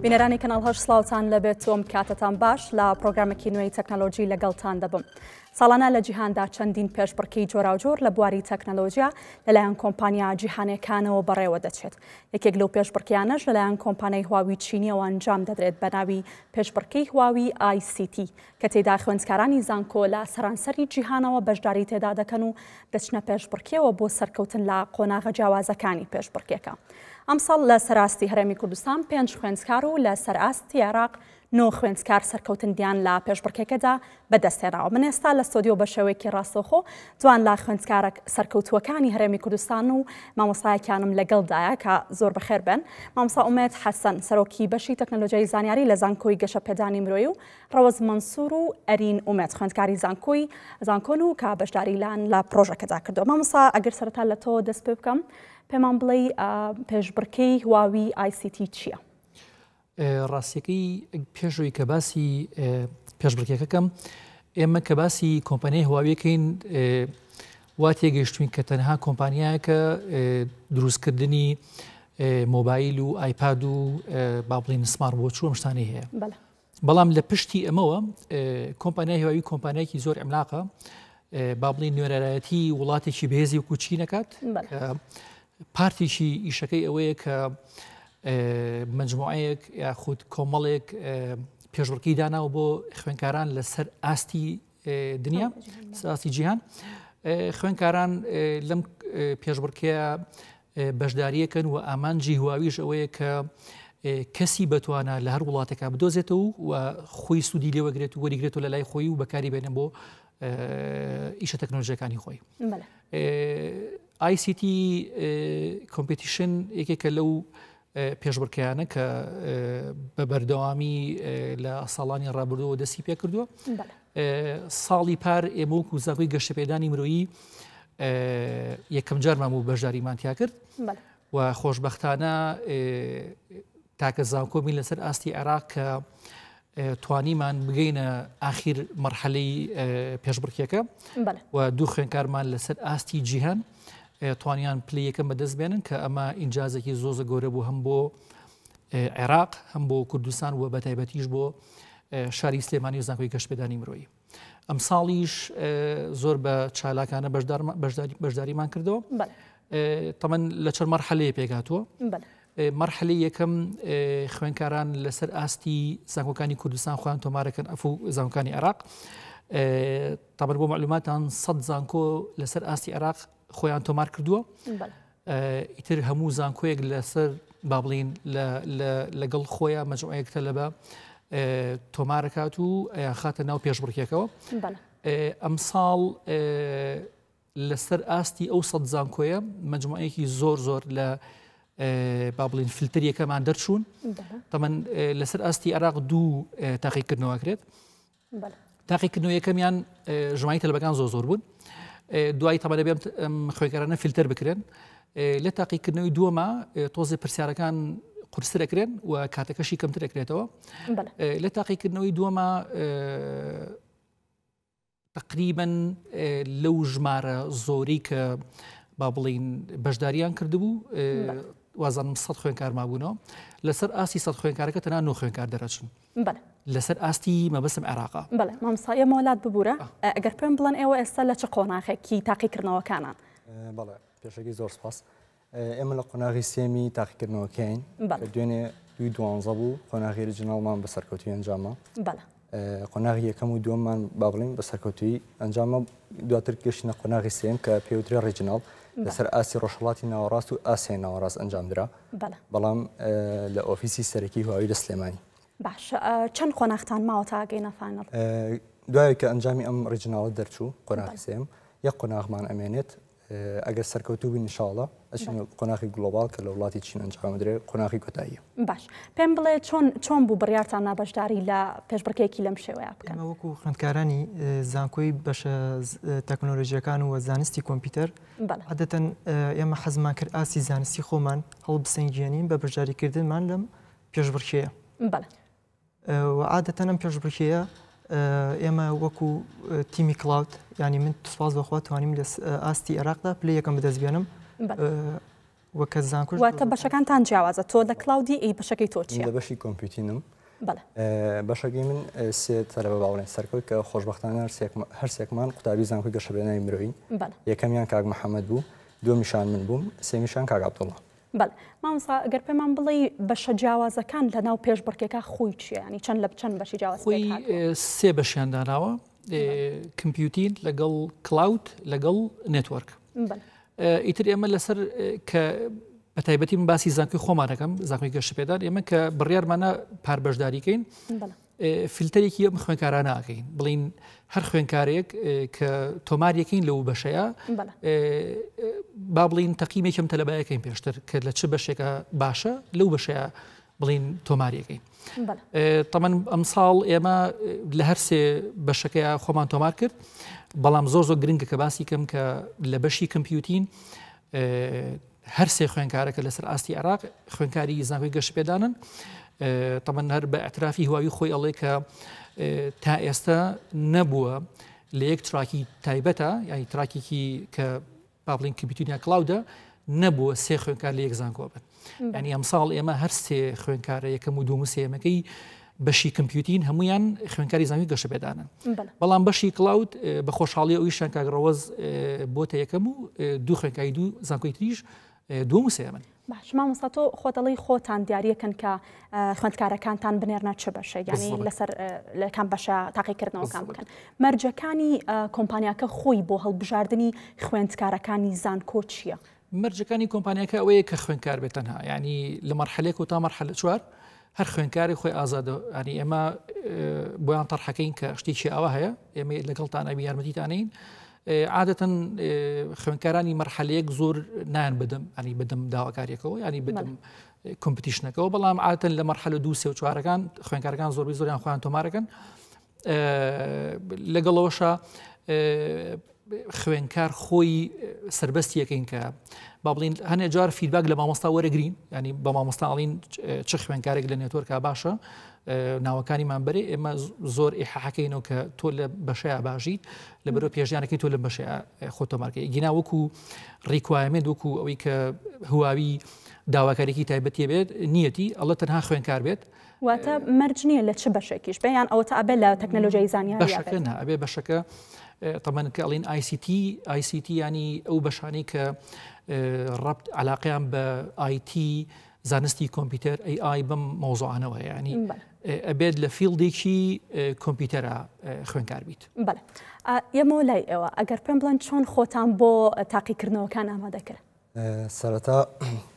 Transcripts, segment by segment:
بینەرانی کەناڵ هەش سڵاوتان لەبێت تۆم کاتتان باش لە پرۆگرامێکی نوێی تەکنەلۆژی لەگەڵتان دەبم. ساڵانە لە جیهاندا چەندین پێشبڕکێی جۆراوجۆر لە بواری تەکنەلۆژیا لەلایەن کۆمپانیا جیهانیەکانەوە بەڕێوە دەچێت. یەکێک لەو پێشبڕکیانەش لەلایەن کۆمپانیای هواوی چینیەوە ئەنجام دەدرێت بە ناوی پێشبڕکەی هواوی ICT کە تێدا خوێندکارانی زانکۆ لە سەرانسەری جیهانەوە بەشداری تێدا دەکەن و دەچنە پێشبڕکێەوە بۆ سەرکەوتن لە قۆناغە جیاوازەکانی پێشبڕکێکە. ئەمساڵ لە سەراستی هەرێمی کوردستان 5 خوێندکار و لە سەرئاستی عێراق 9 خوێندکار سەرکەوتندیان لە پێشبڕکێکەدا بەدەستێناوە. من ئێستا لە ستۆدیۆ بە شێوەیەکی ڕاستەوخۆ جوان لە خوێندکارە سەرکەوتووەکانی هەرێمی کوردستان و مامۆستایەکانم لەگەڵدایە کە زۆر بەخێر بن. مامۆستا ئومێد حەسەن سەرۆکی بەشی تەکنەلۆژیای زانیاری لە زانکۆی گەشەپێدانی مرۆیی و ڕەوەز مەنسوور و ئەرین ئومێد خوێندکاری زانکۆن و کە بەشداری لان لە پرۆژەکەدا کردەوە. مامۆستا ئەگەر سەرەتا لە تۆ دەست پێ بکەم پێمان بڵێ پێشبڕکەی هواوی ICT چییە؟ ڕاستیەکەی پێشەوەی کە باسی پێشبڕکێکەکەم ئێمە کە باسی کۆمپانیای هواویەکەین وا تێگەیشتوین کە تەنها کۆمپانیایەکە دروستکردنی مۆبایل و ئایپاد و با بڵین سمارت وۆچ و ئەم شتانەی هەیە. بەڵام لە پشتی ئەمەوە کۆمپانیای هواوی کۆمپانیایەکی زۆر عملاقە با بڵین نوێنەرایەتی وڵاتێکی بەهێزی وەکو چین دەکات پارتیشی ئیشەکەی ئەوەیە کە مجموعەیەک یاخود کۆمەڵێک پێشبڕکەی داناوە بۆ خوێندکاران لەسەر ئاستی دنیا ئاستی جیهان. خوێندکاران لەم پێشبڕکەیە بەشداریەکەن و ئامانجی هواویش ئەوەیە کە کەسی بەتوانە لە هەر وڵاتێکا بدۆزێتەوە و خۆی سوودی لێوەگرێت و وەریگرێتەوە لە لای خۆی و بەکاری بێنێن بۆ ئیشە تەکنۆلۆژیەکانی خۆی. ICT کۆمپێتیشن یەکێکە لەو پێشبڕکەیانە کە بە بەردەوامی لە ساڵانی ڕابردووە دەستی پێ کردووە. ساڵی پار ئێمە وەکو زانکۆی گەشتەپێدانی مرۆیی یەکەم جارمان بوو بەشداریمانتیا کرد و خۆشبەختانە تاکە زانکۆمی لەسەر ئاستی عێراق کە توانیمان بگەینە ئاخیر مەرحەلەی پێشبڕکێکە و دوو خوێندکارمان لەسەر ئاستی جیهان توانیان پلی یەکەم بەدەست بێنن کە ئەمە ئینجازێکی زۆزە گەورە بوو هەم بۆ عێراق هەم بۆ کوردستان و بەتایبەتیش بۆ شاری سلێمانی و زانکۆی گەشتپێدانی مرۆیی. ئەم ساڵیش زۆر بە چالاکانە بەشداریمان کردەوە. تەمەن لە چەند مەرحەلەیە پێکهاتووە. مەرحەلەی یەکەم خوێندکاران لەسەر ئاستی زانکۆکانی کوردستان خۆیان تۆمارەکەن ئەفو زانکۆکانی عێراق. تەمەن بۆ معلوماتان 100 زانکۆ لەسەر ئاستی عێراق خۆیان تۆمار کردووە. ئیتر هەموو زانکۆیەک لەسەر با بڵین لەگەڵ خۆیان مەجموعەیەکتە لەبە تۆمارەکات و خاتە ناو پێشبڕکێکەوە. ئەم ساڵ لەسەر ئاستی ئەو 100 زانکۆیە مەجموعەیەکی زۆر لە با بڵین فیلتریەکەمان دەرچوون. تەمەن لەسەر ئاستی عێراق دوو تاقیکردنەوەکرێت. تاقیکردنەوە یەکەمیان ژماری تەلەبەکان زۆر بوون. دوای تەمەنە بێم خوێندکارانە فیلتر بکرێن. لە تاقیکردنەوەی دووەمە تۆزێ پرسیارەکان قورستر دەکرێن و کاتەکەشی کەمتر دەکرێتەوە. لە تاقیکردنەوەی دووەمە تقریباً لەو ژمارە زۆری کە با بڵین بەشداریان کردبوو وازانم 100 خوێندکار مابوونەوە. لەسەر ئاستی 100 خوێندکارەکە تەنها 9 خوێندکار دەرەچن. لەسەر ئاستی مەبەستم عێراقا. بەڵێ مامۆستا ئێمە وڵات ببوورە ئەگەر پێم بڵێن ئێوە ئێستا لە چ قۆناغێکی تاقیکردنەوەکانان؟ بەڵێ پێشەکی زۆر سپاس. ئێمە لە قۆناغی سێمی تاقیکردنەوەکەین دوێنێ 2012 بوو قۆناغی ریجناڵمان بە سەرکەوتوی ئەنجامە. قۆناغی یەکەم و دووەممان با بڵین بە سەرکەوتوی ئەنجامە. دواتر گەشتنە قۆناغی سێم کە پێوترێ ریجناڵ لەسەر ئاسی ڕۆژهەڵاتی ناوەڕاست و ئاسیای ناوەڕاست ئەنجامدرا. بەڵام لە ئۆفیسی سەرەکی هواوی لە سلێمانی. باش چەند قۆناغتان ماوە تا گەینە فاینەڵ؟ دوای کە ئەنجامی ئەم ریجناڵە دەرچوو قۆناغی سێم یەک قۆناغمان ئەمێنێت ئەگەر سەرکەوتوو بین ئینشاءڵڵا ئەچین قۆناغی گلۆبال کە لە وڵاتی چین ئەنجامدرێت قۆناغی کۆتاییە. باش پێم بڵێ چۆن بوو بڕیارتان نابەشداری لە پێشبڕکێکی لەم شێوەیە بکەن؟ ئێمە وەکو خوێندکارانی زانکۆی بەشە تەکنۆلۆژیەکان و وەزانستی کۆمپیوتەر عادەتەن ئێمە حەزمان کرد ئاسی زانستی خۆمان هەڵبسەنگێنین بە بەشداریکردنمان لەم پێشبڕکێیە. و عادەتەن ئەم پێشبڕکێیە ئێمە وەکو تیمی کلااود ینی من سوپاس بەخوا توانیم لە ئاستی عێراقدا پلەی یەکەم بەدەست بێنم وەکە زانکۆش واتە بەشەکانتان جیاوازە تۆ لە کلاودی ئەی بەشەکەی تۆ چییە؟ لە بەشی کۆمپیوتینم بەشەکەی من سێ تەلەبە باوەڕێن سەرکەوت کە خۆشبەختانە هەرسێکمان قوتابی زانکۆی گەشەبێنانی مرۆیی یەکەمیان کاک محەممەد بوو دووەمیشان من بووم سێمیشان کاک عەبدوڵڵا. مامۆستا ئەگەر پێمان بڵێ بەشە جیاوازەکان لە ناو پێشبڕکێکە خۆی چییە؟ ینی چەند لە چەند بەشی جیاواز سێ بەشیان داناوە کمپیوتین لەگەڵ کلاود لەگەڵ نێتوەرک. ئیتر ئێمە لەسەر کە بە تایبەتی من باسی زانکۆی خۆمانەکەم زانکۆی گەشتپێدان ئێمە کە بڕیارمانە پاربەشداریکەین فیلتەرێکی ئەم خوێنکارانە ئاکەین بڵین هەر خوێنکارێک کە تۆماریەکەین لەو بەشەیە با بڵین تەقیمێکم تەلەبایەکەین پێشتر کە لە چ بەشێکە باشە لەو بەشەیە بڵین تۆماریەکەین. تەمەن ئەم ساڵ ئێمە لە هەر سێ بەشەکەیە خۆمان تۆمار کرد بەڵام زۆر گرنگە کە باسی کەم کە لە بەشی کمپیوتین هەر سێ خوێنکارەکە لەسەر ئاستی عێراق خوێنکاری زانکۆی گەشتپێدانن. تەمەن هەر بە ئەترافی هواوی خۆی ئەڵێ کە تا ئێستا نەبووە لە یەک تراکی تایبەتە یانی تراکێکی کە با بڵین کمپیوتینیا کلاودە نەبووە سێ خوێنکار لە یەک زانکۆ بن. ینی ئەم ساڵ ئێمە هەر سێ خوێنکارە یەکەم و دووم سێمەکەی بەشی کمپیوتین هەمویان خوێنکاری زانکۆی گەشتپێدانن. بەڵام بەشی کلاود بە خۆشحاڵی ئەویشان کاک ڕەوەز بۆتە یەکەم و دوو خوێنکاری دوو زانکۆی تریش دووەم و سێمن. باش مامۆستا تۆ خۆتەڵی خۆتان دیاریەکەن کە خوێندکارەکانتان بنێرنە چ بەشە ینی لەسەر لە کام بەشە تاقیکردنەوەکان بکەن مەرجەکانی کۆمپانیاکە خۆی بۆ هەڵبژاردننی خوێندکارەکانی زانکۆ چییە؟ مەرجەکانی کۆمپانیاکە ئەوەیە کە خوێنکار بێتەنها ینی لە مەرحەلێک و تا مەرحەلە چوار هەر خوێنکاری خۆی ئازادە ینی ئێمە بۆیان تەرحەکەین کە شتێکی ئەوە هەیە ئێمە لەگەڵتان ئەبی یارمەتیتانین عادەتەن خوێنکارانی مەرحەلەیەک زۆر نان بدەم ئەنی بدەم داواکاریەکەەوە ینی بدەم کۆمپیتیشنەکەەوە بەڵام عادەتەن لە مەرحەلە دوو سێ و چوارەکان خوێنکارەکان زۆربەی زۆریان خۆیان تۆمارەکەن لەگەڵەوەشە خوێنکار خۆی سربەستیەکەین کە با بڵین هەنێ جار فیدباک لە مامۆستا وەرەگرین ینی بە مامۆستاڵین چ خوێنکارێک لە نێتوەرکە باشە ناوەکانیمان بەرێ ئێمە زۆر ئیحەحەکەینەوە کە تۆ لە بەشەیە باشیت لە بەرەو پێشیانەکەی تۆ لە بەشەیە خۆتۆمارکەی گینا وەکو ڕیکوایمنت وەکو ئەوەی کە هواوی داواکارێکی تایبەتی بێت نیەتی ئەڵە تەنها خوێنکار بێت واتە مەرج نییە لە چ بەشێکیش بەیان ئەوە تا ئەبێ لە تەکنەلۆژیای زانیاری بەشەکە ئەبێ بەشەکە طبعا کە ئەڵین ICT ینی ئەو بەشانەی کە ڕەبت علاقیان بە IT زانستی کۆمپیوتەر AI بەم مۆزوعانەوە ینی ئەبێت لە فیلدێکی کۆمپیوتەرە خوێنکار بیت. بەڵێ ئێمە لای ئێوە ئەگەر پێم بڵێن چۆن خۆتان بۆ تاقیکردنەوەکان ئامادەکرد؟ سەرەتا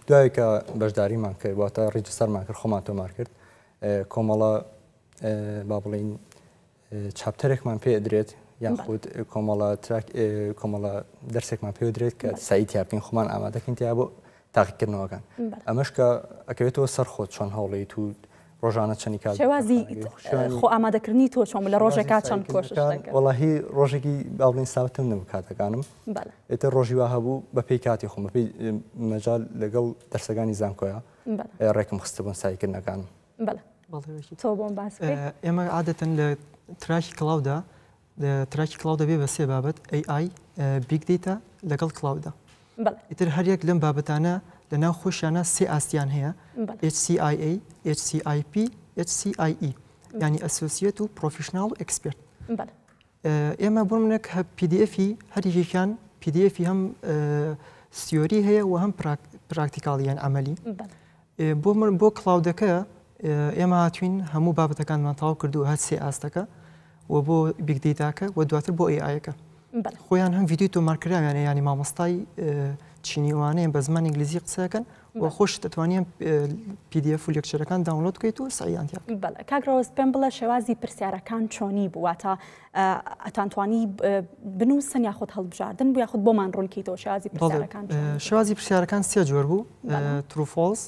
دوای کە بەشداریمان کرد واتە ڕیجستەرمان کرد خۆمان تۆمار کرد کۆمەڵە با بڵین چاپتەرێکمان پێ ئەدرێت یاخود کۆمەڵە دەرسێکمان پێ درێت کە سایتی بکەین خۆمان ئامادەکەین تیا بۆ تاقیکردنەوەکان ئەمەش کە ئەکەوێتەوە سەر خۆت چۆن هەوڵی تو ڕۆژانە چەندی کات شێوازی خۆ ئامادەکردنی تۆ چۆن لە ڕۆژێکا چەند کۆش وەڵاهی ڕۆژێکی باڵین ساوتم نەبوو کاتەکانم ئێتە ڕۆژی وا هەبوو بەپێی کاتی خۆم بەپێی مەجال لەگەڵ دەرسەکانی زانکۆیە ڕێکم خستە بۆن سایکردنەکانم. تۆ بۆم باس ئێمە عادەتەن لە تراکی کلااودا تراکی کلااودا بێ بە سێ بابەت AI بیگ دیتا لەگەڵ کلااودا ئیتر هەریەک لەم بابەتانە لە ناو خۆشیانە سێ ئاستیان هەیە HCIA HCIP HCIE ینی ئەسۆسیێت و پرۆفیشناڵ و ئەکسپێرت. ئێمە بۆ منێک PDFی هەریەکیان PDFی هەم سیۆری هەیە و هەم پراکتیکاڵیان ئەمەلی بۆ کلااودەکە ئێمە هاتوین هەموو بابەتەکانمان تاو کردو هەر سێ ئاستەکە و بۆ بیگ دیتاکە و دواتر بۆ AIەکە خۆیان هەم ڤیدیۆ تۆمارکراویانە ینی مامۆستای چینیوانەیە بە زمان ئینگلیزی قسەکەن و خۆش دەتوانین PDF و لێکچەرەکان داونلۆد بکەیت و ساییانتیا. کاکڕۆز پێم بڵێ شێوازی پرسیارەکان چۆنی بوواتە ئەتانتوانی بنووسن یاخود هەڵبژاردن بوو یاخود بۆمان ڕوونکەیتەوە شێوازی پرسیارەکان شێوازی پرسیارەکان سێ جۆر بوو true false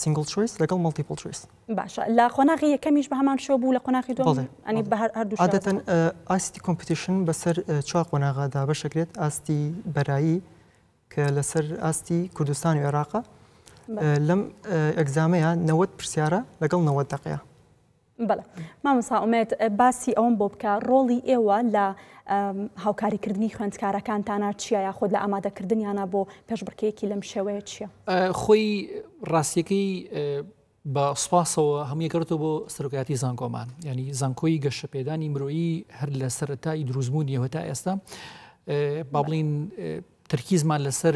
single choice لەگەڵ multiple choice. باشە لە قۆناغی یەکەمیش بە هەمان شۆ بوو لە قۆناغی دووەم ئەنی بە هەردوو عادەتەن ICT competition بەسەر چوار قۆناغادا بەشەکرێت ئاستی بەرایی کە لەسەر ئاستی کوردستان و عێراقە لەم ئەگزامەیە 90 پرسیارە لەگەڵ 90 دقیقە بەڵێ مامۆستا ئومێد باسی ئەوم بۆ بکە ڕۆڵی ئێوە لە هاوکاریکردنی خوێندکارەکانتانە چییە یاخود لە ئامادەکردنیانە بۆ پێشبڕکێیەکی لەم شێوەیە چییە؟ خۆی ڕاستیەکەی بە سوپاسەوە هەموویەکەوە بۆ سەرۆکایەتی زانکۆمان ینی زانکۆی گەشەپێدانی مرۆیی هەر لە سەرەتایی دروستبوونیەوە تا ئێستا با بڵین ترکیزمان لەسەر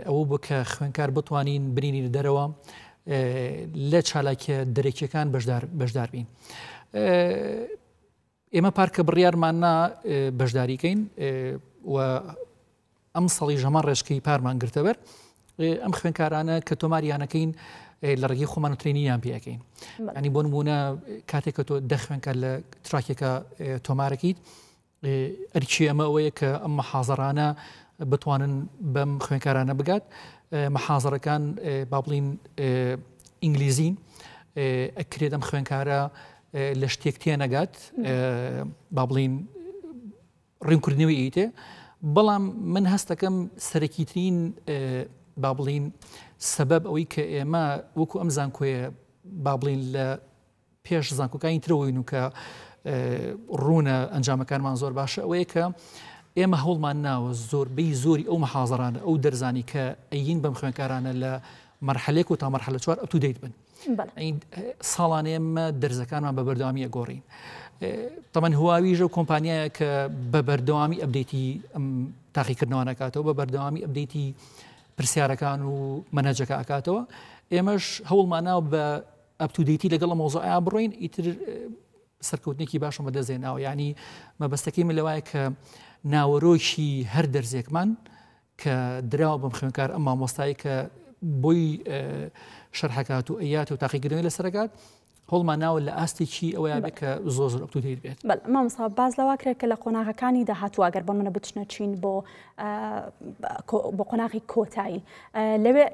ئەوە بۆ کە خوێنکار بتوانین برینی دەرەوە لە چالاکیە دەرەکیەکان بەشدار بین. ئێمە پارکە بڕیارماننا بەشداریکەین و ئەم سەڵی ژەمان ڕێژکەی پارمان گرتەبەر ئەم خوێنکارانە کە تۆماریانەکەین لە ڕێگەی خۆمان و ترێنینیان پێەکەین. ئەنی بۆ نمونە کاتێککە تۆ دە خوێنکار لە تراکێکە تۆمارەکەیت ئەرچی ئەمە ئەوەیە کە ئەم مەحازەرانە بتوانن بەم خوێنکارانە بگات. مەحازەرەکان با بڵین ئینگلیزین ئەکرێت ئەم خوێنکارە لە شتێک تێنەگات با بڵین ڕێنکردنەوەی ئیتێ بەڵام من هەستەکەم سەرەکیترین با بڵین سەبەب ئەوەی کە ئێمە وەکو ئەم زانکۆیە با بڵین لە پێش زانکۆکانی ترەوەین و کە ڕوونە ئەنجامەکانمان زۆر باشە ئەوەیە کە ئێمە هەوڵمان ناوە زۆربەی زۆری ئەو مەحازەرانە ئەو دەرزانی کە ئەین بەم خوێنکارانە لە مەرحەلێک و تا مەرحەلە 4 ئەو تو دەیت بن. ساڵانە ئێمە دەرزەکانمان بە بەردەوامی ئەگۆڕین. تەمەەن هواویژە و کۆمپانیایە کە بە بەردەوامی ئەبدەیتی ئەم تاقیکردنەوەکاتەوە بە بەردەوامی ئەبدەیتی پرسیارەکان و مەنەجەکە ئاکاتەوە ئێمەش هەوڵمان ناو بە ئەبتودەیتی لەگەڵ مۆزۆعیا بڕۆین ئیتر سەرکەوتنێکی باشمە دەزێناوە ینی مەبەستەکەی من لەوایە کە ناوەڕۆکی هەر دەرزێکمان کە دراوە بەم خوێنکار ئەم مامۆستایی کە بۆی شەرحەکات و ئەیات و تاقیکردنەوەی لەسەرکات هەوڵمان ناوە لە ئاستێکی ئەوەیە بێت کە زۆر زۆر ئەپتودەیت بێت. مامۆستا باز لەوا کرێت کە لە قۆناغەکانی داهاتوو ئەگەر بۆ منە بچنە چین بۆ قۆناغی کۆتایی لەوێ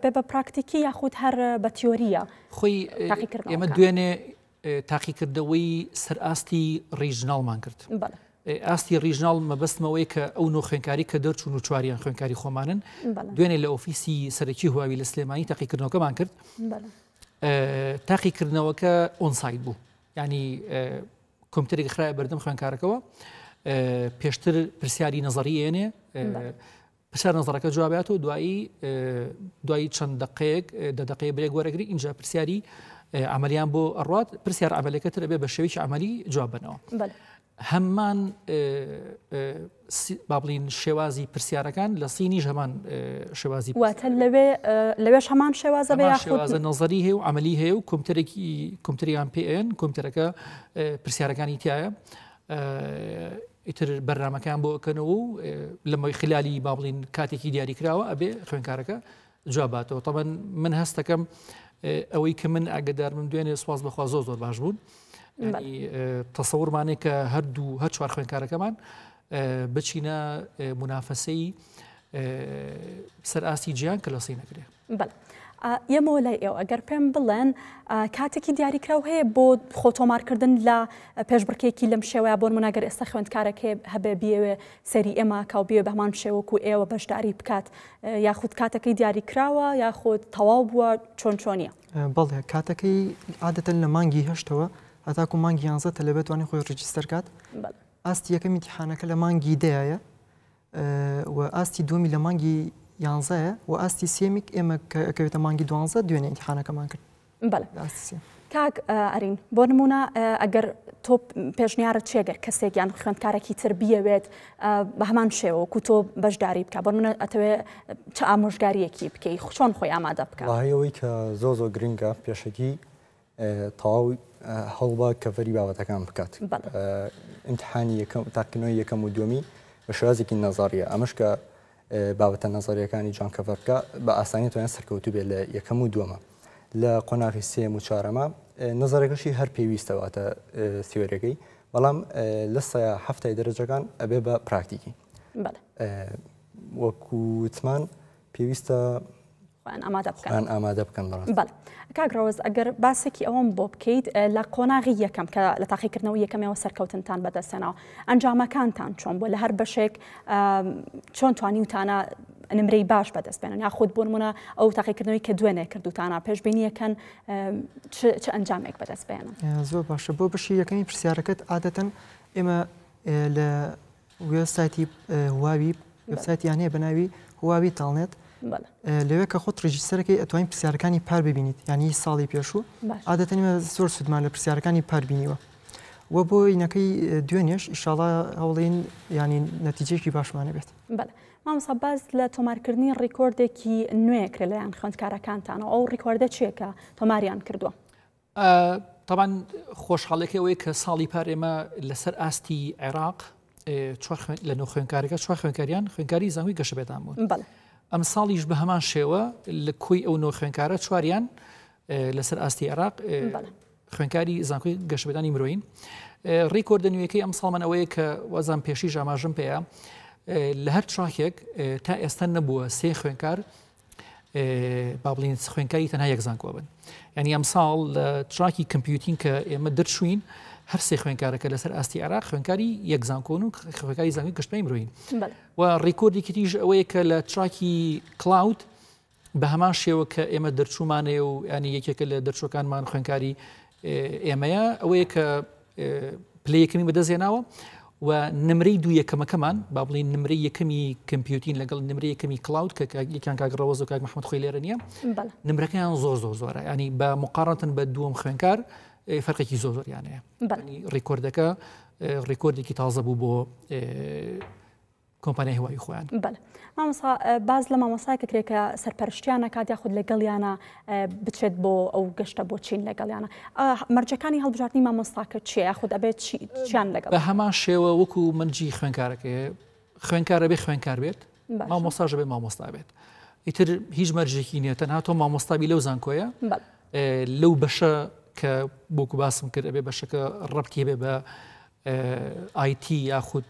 بێ بە پراکتیکی یاخود هەر بە تیۆریە خۆی ئێمە دوێنێ تاقیکردەوەی سەر ئاستی ڕیژناڵمان کرد. ئاستی ڕیژناڵ مەبەستمەوەی کە ئەو نۆ خوێنکاری کە دەرچوون و چواریان خوێنکاری خۆمانن دوێنێ لە ئۆفیسی سەرەکی هواوی لە سلێمانی تاقیکردنەوەکەمان کرد. تاقیکردنەوەکە ئۆنسایت بوو ینی کۆمپیوتەرێک خراە بەردەم خوێنکارەکەەوە پێشتر پرسیاری نەزەری ئێنێ پرسیار نەزەرەکە جوابات و دوایی چەند دقەیە برێک وەرەگری اینجا پرسیاری عملیان بۆ ئەڕات پرسیار عملەکە تر بێ بە شێوەیەکی عملی جواب بنەوە. هەممان با بڵین شێوازی پرسیارەکان لە سینیش هەمان شێوازی واتە لەوێش هەمان شێوازە بە شێوازە نەزەری هەیە و عملی هەیە و کۆمپیوتەریان پێن کۆمپیوتەرەکە پرسیارەکانی تایە ئیتر بەرنامەکان بۆ ئەکەنەوە و لەمەوەی خلالی با بڵین کاتێکی دیاریکراوە ئەبێ خوێنکارەکە جواباتەوە. تەمەن من هەستەکەم ئەوەی کە من ئاگدار من دوێنێ سواز بەخوا زۆر باش بوون تەسەورمانێک کە هەردوو هەر چوار خوێنکارەکەمان بچینە منافەسەی سەر ئاستی گیان کە لە سی نەکرێ. ئێمەوە لای ئێوە ئەگەر پێم بڵێن کاتێکی دیاریکراو هەیە بۆ خۆتۆمارکردن لە پێشبڕکێکی لەم شێوەیە بۆ نمونەگەر ئێستا خوێندکارێک هەبێ بیەوێ سەری ئێمە کاو بێ بە هەمان شێوەکو ئێوە بەشداری بکات یاخود کاتەکەی دیاریکراوە یاخود تەواو بووە چۆنیە؟ بەڵێ کاتەکەی عادەتەن لە مانگی هەشتەوە هەتاکو مانگی 11 تەلەبێت وانی خۆی ڕجیستەر کات. ئاستی یەکەم امتحانەکە لە مانگی دەیە و ئاستی دومی لە مانگی 11 و ئاستی سێمیک ئێمە کەوێتە مانگی 12 دوێنێ امتحانەکەمان کرد. کاک ئەرین بۆ نمونە ئەگەر تۆ پێشنیارت چێگەر کەسێکیان خوێندکارێکی تر بیەوێت بە هەمان شێوە وەکو تۆ بەشداری بکە بۆ منە ئەتەوێ چه ئامۆژگاریەکی بکەی چۆن خۆی ئامادە بکە؟ وایەوەی کە زۆر گرنگە پێشەکی تەواو هەڵبە کەڤەری بابەتەکان بکات. ئیمتحانی تاقیکردنەوەی یەکەم و دووەمی بە شێوازێکی نەزاریە ئەمەش کە بابەتە نەزاریەکانی جان کەڤەر بکە بە ئاسانی توانێت سەرکەوتوو بێت لە یەکەم و دووەمە. لە قۆناغی سێم و چوارەمە نەزارەکەشی هەر پێویستەواتە تیۆریەکەی بەڵام لە سەیە هەفتای دەرەجەکان ئەبێ بە پراکتیکی وەکوتمان پێویستە ئامادە بکەن. بەڵێ کاگڕۆز ئەگەر باسێکی ئەوەم بۆ بکەیت لە قۆناغی یەکەم کە لە تاقیکردنەوە یەکەمەوە سەرکەوتنتان بەدەستێنەوە ئەنجامەکانتان چۆن بۆ لە هەر بەشێک چۆن توانیوتانە نمرەی باش بەدەستبێنن یا خودت بۆ نمونە ئەو تاقیکردنەوەی کە دوێنێ کردوتانە پێشبینیەکەن چ ئەنجامێک بەدەستبێنن. زۆر باشە بۆ بەشی یەکەمی پرسیارەکەت عادەتەن ئێمە لە وێبسایتی هواوی وێبسایتیان هەیە بە ناوی هواوی تاڵنێت لەوێ کە خۆت ڕیژیستەرەکەی ئەتوانین پرسیارەکانی پار ببینیت یعنی ساڵی پێشوو عادەتەن ئێمە زۆر سوودمان لە پرسیارەکانی پار بینیوە وە بۆ ئینەکەی دوێنێش ئیشاڵا هەوڵین ینی نەتیجەیەکی باشمانە بێت. مامۆستا باز لە تۆمارکردنی ڕیکۆردێکی نوێ کرێ لەیان خوێندکارەکانتانەوە ئەو ڕیکۆردە چیە کە تۆماریان کردووە؟ طبعا خۆشحاڵێکی ئەوەیە کە ساڵی پار ئێمە لەسەر ئاستی عێراق لە نۆ خوێندکارەکە چوار خوێندکاریان خوێندکاری زانکۆی گەشەبێتان بوون. ئەم ساڵیش بە هەمان شێوە لە کوی ئەو نۆ خوێندکارە چواریان لەسەر ئاستی عێراق خوێندکاری زانکۆی گەشەبێتانی مرۆین. ڕیکۆردە نوێیەکەی ئەم ساڵمان ئەوەیە کە وەزان پێشی ژاماژم پێەیە لە هەر تراکێک تا ئێستا نەبووە سێ خوێندکار با بڵین خوێندکاری تەنها یەک زانکۆ بن. یعنی ئەم ساڵ لە تراکی کمپیوتین کە ئێمە دەرچوین هەر سێ خوێندکارەکە لەسەر ئاستی عێراق خوێندکاری یەک زانکۆن و خوێندکاری زانکۆی گەشتبێتی مرۆین. و ڕیکۆردێکی تریش ئەوەیە کە لە تراکی کلاود بە هەمان شێوە کە ئێمە دەرچوومانەیە و ینی یەکێکە لە دەرچووەکانمان خوێندکاری ئێمەیە ئەوەیە کە پلەی یەکەمی بەدەستهێناوە و نمرەی دوو یەکەمەکەمان با بڵین نمرەی یەکەمی کمپیوتین لەگەڵ نمرەی یەکەمی کلاود کە یەکیان کاک ڕەوەز و کاک محەممەد خۆی لێرە نییە نمرەکەیان زۆرە ینی بە مقارنەتەن بە دووەم خوێندکار فەرقێکی زۆریانەیە. ڕیکۆردەکە ڕیکۆردێکی تازە بوو بۆ کۆمپانیای هەوایی خۆیان. مامۆستا باز لە مامۆستای کە کرێکە سەرپەرشتیانە کات یاخود لەگەڵیانە بچێت بۆ ئەو گەشتە بۆ چین لەگەڵیانە مەرجەکانی هەڵبژاردننی مامۆستاکە چیە یاخود ئەبێت چیان لەگەڵ بە هەمان شێوە وەکو منجی خوێندکارەکەی خوێندکارە بێ خوێندکار بێت مامۆستاژە بێ مامۆستا بێت ئیتر هیچ مەرجێکی نیە تەنها تۆ مامۆستابی لەو زانکۆیە لەو بەشە کە بۆکو باسم کرد ئەبێ بەشەکە ڕەبتی بێ بە آیتی یاخود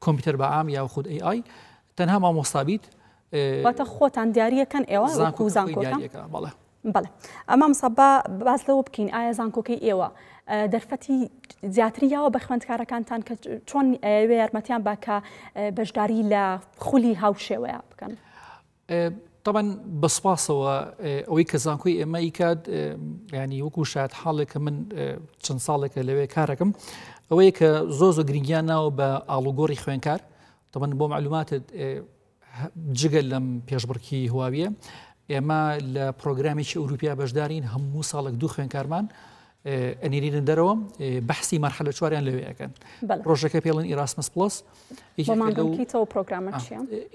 کۆمپیوتەر بە عام یاخود AI تەنها مامۆستابیت واتە خۆتان دیاریەکەن ئێوە زانکۆکان بەڵێ مامۆستا باز لەوە بکەین ئایا زانکۆکەی ئێوە دەرفەتی زیاتریاوە بە خوێندکارەکانتان کە چۆن ئێوە یارمەتیان با کە بەشداری لە خولی هاوشێوەیە بکەن؟ طبعا بەسپاسەوە ئەوەی کە زانکۆی ئێمە ئیکات ینی وەکو شاید حاڵێکە من چەند ساڵێکە لەوێ کارەکەم ئەوەیە کە زۆ گرنگیان ناوە بە ئاڵوگۆڕی خوێندکار طبعا بۆ معلوماتت جگەل لەم پێشبڕکی هواویە ئێمە لە پرۆگرامێکی ئەوروپیا بەشدارین هەموو ساڵێک دوو خوێندکارمان ئەنێرینە دەرەوە بەحسی مەرحلە چواریان لەوەیەکەن ڕۆژەکە پێڵن ئیراسمس پلس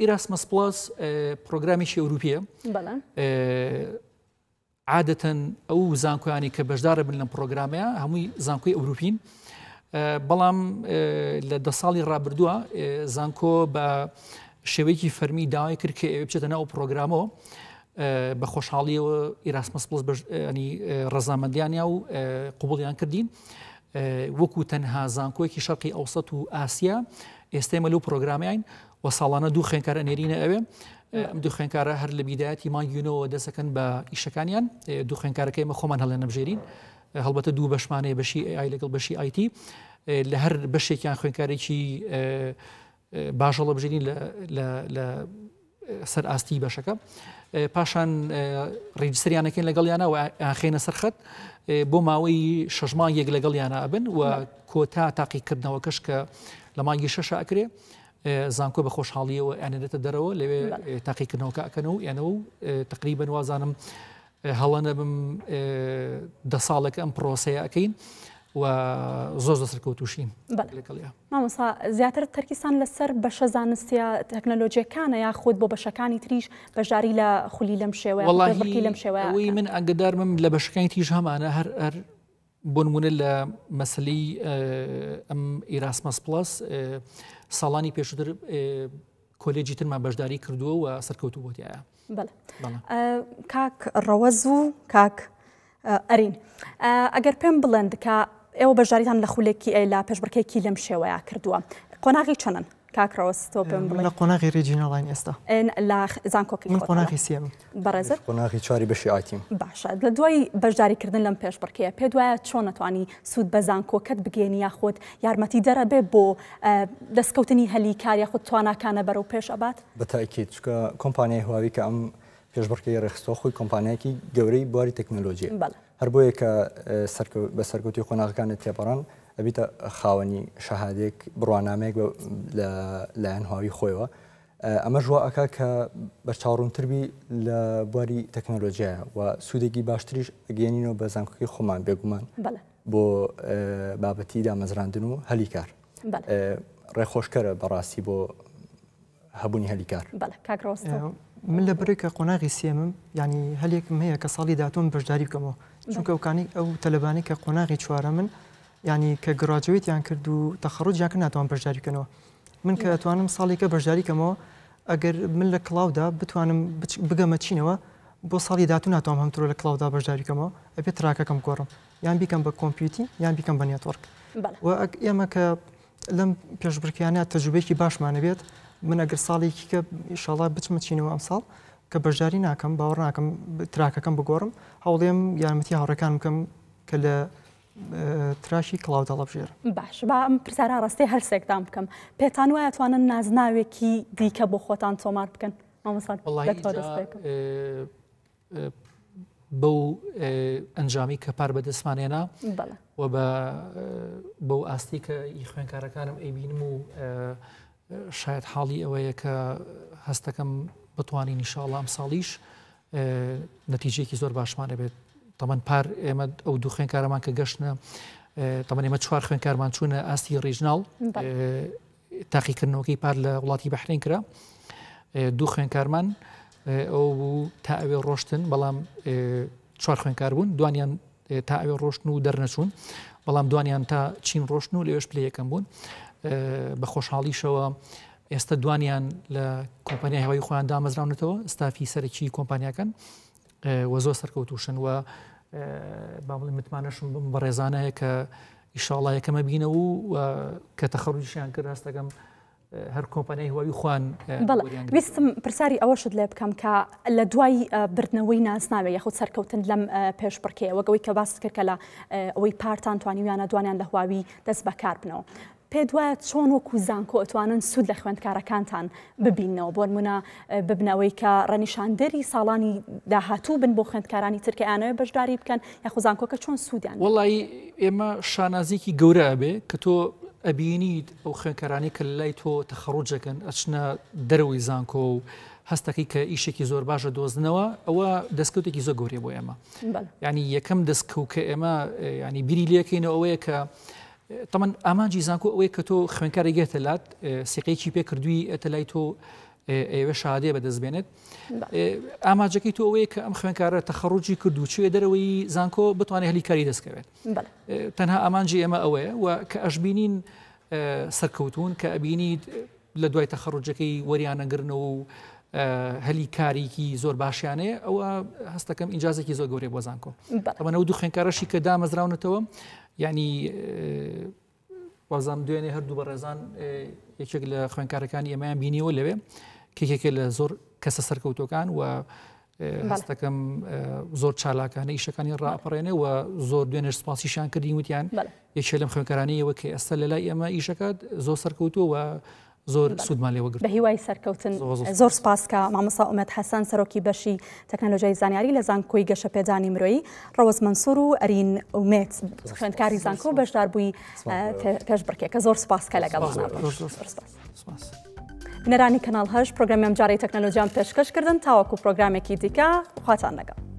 ئیراسمس پلس پرۆگرامێکی ئەوروپیە عادەتەن ئەو زانکۆیانی کە بەشدارە بن لەم پرۆگرامەیە هەمووی زانکۆی ئەوروپین بەڵام لە 10 ساڵی ڕابردووە زانکۆ بە شێوەیەکی فەرمی داوای کرد کە ئێوە بچێتە ناو پرۆگرامەوە بە خۆشحاڵیەوە ئیراسمس پلس ڕەزامەندیانیا و قوبوڵیان کردین وەکو تەنها زانکۆیەکی شەرقی ئەوسەط و ئاسیا ئێستێمە لەو پرۆگرامەین و ساڵانە دوو خوێندکارە نێرینە ئەوێ ئەم دوو خوێندکارە هەر لە بیدایەتی مانگیونەوە دەسەکەن بە ئیشەکانیان دوو خوێندکارەکەی ئێمە خۆمان هەڵێنە بژێرین هەڵبەتە دوو بەشمانەیە بەشی AI لەگەڵ بەشی IT لە هەر بەشێکیان خوێندکارێکی باشەڵە بژێرین لە سەر ئاستی بەشەکە پاشان ڕیجستریانەکەین لەگەڵیانە و ئاخێنە سەرخەت بۆ ماوەی 6 مانگێک لەگەڵیانە ئەبن و کۆتا تاقیکردنەوەکەش کە لە مانگی 6 ئەکرێ زانکۆ بە خۆشحاڵیەوە ئەنێتە دەرەوە لەوێ تاقیکردنەوەکە ئەکەنەوە یانەوە تقریبا وازانم هەڵەنە بم 10 ساڵێک ئەم پرۆسەیە ئەەکەین و زۆر سەرکەوتوشین مامۆستا زیاتر تەرکیزتان لەسەر بەشە زانستیە تەکنەلۆجیەکانە یا خۆت بۆ بەشەکانی تریش بەشداری لە خولی لەم شێوەیە لەم شێوەیە من ئەگەدارمم لە بەشەکانی تریش هەمانە هەر بۆ نمونە لە مەسلەی ئەم ئیراسمس پلس ساڵانی پێشتر کۆلێجی ترمان بەشداری کردووە و سەرکەوتوو بۆتیایە. کاک ڕەوەز و کاک ئەرین ئەگەر پێم بڵێن کە ئێوە بەشداریتان لە خولێکی لە پێشبڕکێکی لەم شێوەیە کردووە قۆناغی چەنن کاکڕۆس تۆ پێم بڵێ لە قۆناغی ڕێجینەڵین ئێستا لە زانکۆکی من قۆناغی سێم بەڕێزت قۆناغی چواری بەشی ئایتیم باشە لە دوای بەشداریکردن لەم پێشبڕکێیە پێ دوایە چۆن نەتوانی سوود بە زانکۆکەت بگەێنی یاخۆت یارمەتی دەرەبێ بۆ دەستکەوتنی هەلی کار یاخود تواناکانە بەرەو پێش ئەبات بەتاکیت چکە کۆمپانیای هواوی کە ئەم پێشبڕکەی ڕێخستۆ خۆی کۆمپانیایەکی گەورەی بواری تەکنۆلۆژیە هەر بۆیە کە بە سەرکەوتی قۆناغەکانت تێپەڕان ئەبیتە خاوەنی شەهادێک بڕوانامەیەک لایەن هواوی خۆیەوە ئەمە ژوا ئەکا کە بە چاڕوونتربی لە بواری تەکنۆلۆژیایە و سوودێکی باشتریش ئەگەێنینەوە بە زانکۆکی خۆمان بێگومان بۆ بابەتی دامەزراندن و هەلی کار ڕێخۆشکەرە بەڕاستی بۆ هەبوونی هەلی کار من لە بڕێکە قۆناغی سێمم ینی هەلێکم هەیە کە ساڵی دااتۆم بەشداری بکەمەوە چونکە ئەوکانی ئەو تەلەبانی کە قۆناغی چوارە من ینی کە گراجویتیان کرد و تەخەڕوجیان کرد ناتوان بەشداری بکەنەوە من کە ئەتوانم ساڵێکە بەشداری کەمەوە ئەگەر من لە کلااودا بتوانم بگەمە چینەوە بۆ ساڵی دااتون ناتوان هەمتۆ لە کلااودا بەشداری کەمەوە ئەبێت تراکەکەم گۆڕم یان بیکەم بە کۆمپیوتی یان بیکەم بە نێتوەرک و ئێمە کە لەم پێشبڕکیانە تەجوبێکی باشمانە بێت من ئەگەر ساڵێکی کە ئیشاڵا بچمە چینەوە ئەم ساڵ کە بەشداری ناکەم باوەڕ ناکەم تراکەکەم بگۆڕم هەوڵێم یارمەتی هاوڕەکان بکەم کە لە تراشی کلااودا هەڵبژێر باش با ئەم پرسیارە ڕاستی هەرسێکدام بکەم پێتان وایە توانن نازناوێکی دیکە بۆ خۆتان تۆمار بکەن بەو ئەنجامی کە پار بەدەستمانێنا و بەو ئاستی کە خوێنکارەکانم ئەیبینم و شاید حاڵی ئەوەیە کە هەستەکەم بتوانین ئینشاءڵڵا ئەم ساڵیش نەتیجەیەکی زۆر باشمانە بێت تەمەەن پار ئێمە ئەو دوو خوێنکارەمان کە گەشتە تەمەەن ئێمە چوار خوێنکارمان چوونە ئاستی ڕێژناڵ تاقیکردنەوەکەی پار لە وڵاتی بەحرین کرا دوو خوێنکارمان ئەو تا ئەوێ ڕۆشتن بەڵام چوار خوێنکار بوون دوانیان تا ئەوێ ڕۆشتن و دەرنەچوون بەڵام دوانیان تا چین ڕۆشتن و لەوێش پلە یەکەم بوون بە خۆشحاڵیشەوە ئێستا دوانیان لە کۆمپانیای هەوای خۆیان دامەزراونەتەوە ستافی سەرەکی کۆمپانیاکەن وە زۆر سەرکەوتوشن و با بڵێ متمانەشم بم بە ڕێزانەیە کە ئیشاڵڵا یەکەمە بینەوە و کە تەخەڕوجیشیان کرد هەستەکەم هەر کۆمپانیای هەواوی خوان ویستم پرسیاری ئەوەشت لێ بکەم کە لە دوای بردنەوەی ناسناوێ یاخود سەرکەوتن لەم پێشبڕکێ وەگەوەی کە باس کرد کە لە ئەوەی پارتان توانیویانە دوانیان لە هواوی دەست بەکار بنەوە پێ دوایە چۆن وەکو زانکۆ ئەتوانن سوود لە خوێندکارەکانتان ببینەوە بۆ نمونە ببنەوەی کە ڕەنیشاندەری ساڵانی داهاتوو بن بۆ خوێندکارانی ترکیانەوە بەشداری بکەن یاخود زانکۆکە چۆن سوودیان وەڵی ئێمە شانازێکی گەورە ئەبێ کە تۆ ئەبینیت ئەو خوێنکارانی کە لای تۆ تەخەڕوجەکەن ئەچنە دەرەوەی زانکۆ و هەستەکەی کە ئیشێکی زۆر باشە دۆزنەوە ئەوە دەستکەوتێکی زۆر گەورەیە بۆ ئێمە ینی یەکەم دەستکەوت کە ئێمە ینی بیری لەکەینەوە ئەوەیە کە تەمەەن ئامانجی زانکۆ ئەوەیە کە تۆ خوێنکارێک گێتە لات سیقەیەکی پێ کردووی ئەتە لای تۆ ئێوە شادێ بەدەستبێنێت ئاماجەکەی تۆ ئەوەیە کە ئەم خوێنکارە تەخەڕوجی کردو چێ دەرەوەی زانکۆ بتوانێت هەلیکاری دەستکەوێت تەنها ئامانجی ئێمە ئەوەیە و کە ئەشبینین سەرکەوتون کە ئەبینیت لە دوای تەخەڕوجەکەی وەریانەگرنەوە و هەلی کارێکی زۆر باشیانەیە ئەوە هەستەکەم ئینجازێکی زۆر گەورەی بۆ زانکۆ ئەمە دوو خوێنکارەشی کە دامەزراونەتەوە ینی وازام دوێنێ هەردوو بە ڕێزان یەکێک لە خوێنکارەکانی ئێمەیان بینیەوە لەوێ کێکێکە لە زۆر کەسە سەرکەوتەکان و هەستەکەم زۆر چالاکانە ئیشەکانی ڕاپەڕێنێ و زۆر دوێنێ سپاسیشان کردی وتیان یەکێ لەم خوێنکارانەیەوە کە ئێستا لە لای ئێمە ئیشەکات زۆر سەرکەوتووە و زۆر سوودمان لێوەگرت بە هیوای سەرکەوتن زۆر سپاس کە مامۆستا ئومێد حەسەن سەرۆکی بەشی تەکنۆلۆژیای زانیاری لە زانکۆی گەشەپێدانی مرۆیی ڕەوەز مەنسوور و ئەرین ئومێد خوێندکاری زانکۆ بەشدار بووی پێشبڕکێکە زۆر سپاس کە لەگەڵ بنەرانی کەناڵ هەژ پرۆگرامی ئەم جارەی تەکنۆلۆژیان پێشکەشکردن تاوەکو پرۆگرامێکی دیکە خواتان لەگەڵ